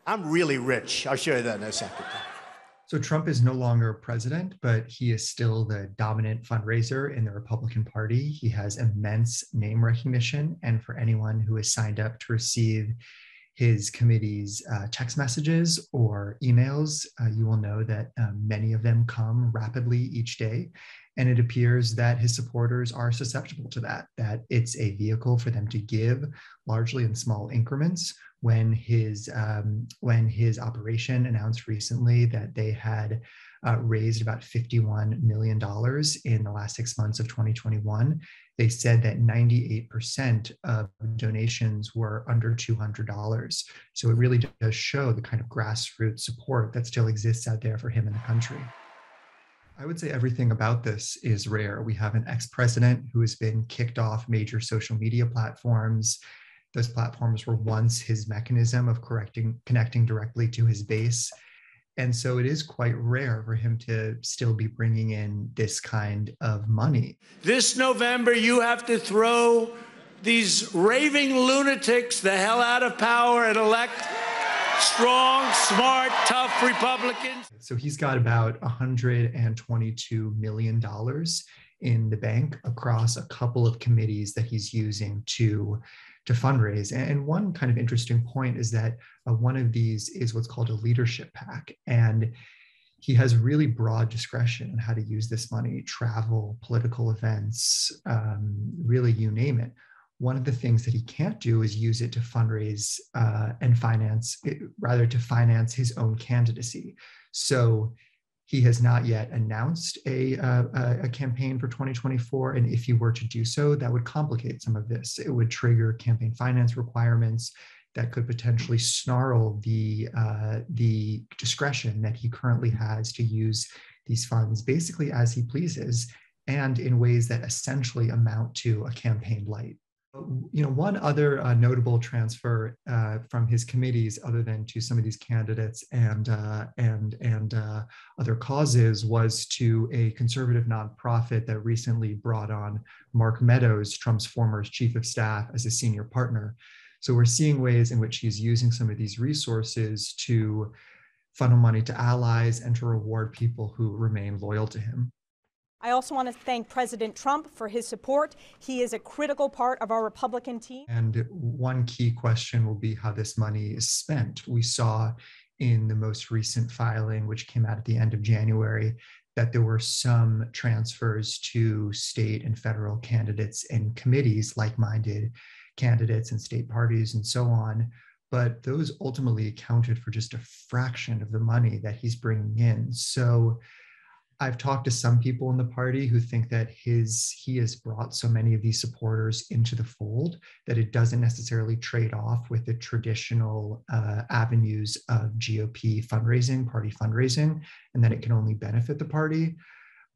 I'm really rich. I'll show you that in a second. So Trump is no longer president, but he is still the dominant fundraiser in the Republican Party. He has immense name recognition. And for anyone who has signed up to receive his committee's text messages or emails, you will know that many of them come rapidly each day. And it appears that his supporters are susceptible to that it's a vehicle for them to give largely in small increments. When his operation announced recently that they had raised about $51 million in the last 6 months of 2021, they said that 98% of donations were under $200. So it really does show the kind of grassroots support that still exists out there for him in the country. I would say everything about this is rare. We have an ex-president who has been kicked off major social media platforms. Those platforms were once his mechanism of connecting directly to his base. And so it is quite rare for him to still be bringing in this kind of money. This November, you have to throw these raving lunatics the hell out of power and elect strong, smart, tough Republicans. So he's got about $122 million in the bank across a couple of committees that he's using to fundraise. And one kind of interesting point is that one of these is what's called a leadership PAC. And he has really broad discretion on how to use this money: travel, political events, really you name it. One of the things that he can't do is use it to fundraise and finance his own candidacy. So he has not yet announced a campaign for 2024. And if he were to do so, that would complicate some of this. It would trigger campaign finance requirements that could potentially snarl the discretion that he currently has to use these funds basically as he pleases, and in ways that essentially amount to a campaign light. One other notable transfer from his committees, other than to some of these candidates and other causes, was to a conservative nonprofit that recently brought on Mark Meadows, Trump's former chief of staff, as a senior partner. So we're seeing ways in which he's using some of these resources to funnel money to allies and to reward people who remain loyal to him. I also want to thank President Trump for his support. He is a critical part of our Republican team. And one key question will be how this money is spent. We saw in the most recent filing, which came out at the end of January, that there were some transfers to state and federal candidates and committees, like-minded candidates and state parties and so on. But those ultimately accounted for just a fraction of the money that he's bringing in. So I've talked to some people in the party who think that he has brought so many of these supporters into the fold that it doesn't necessarily trade off with the traditional avenues of GOP fundraising, party fundraising, and that it can only benefit the party.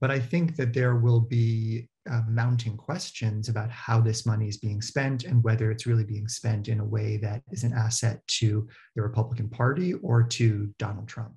But I think that there will be mounting questions about how this money is being spent and whether it's really being spent in a way that is an asset to the Republican Party or to Donald Trump.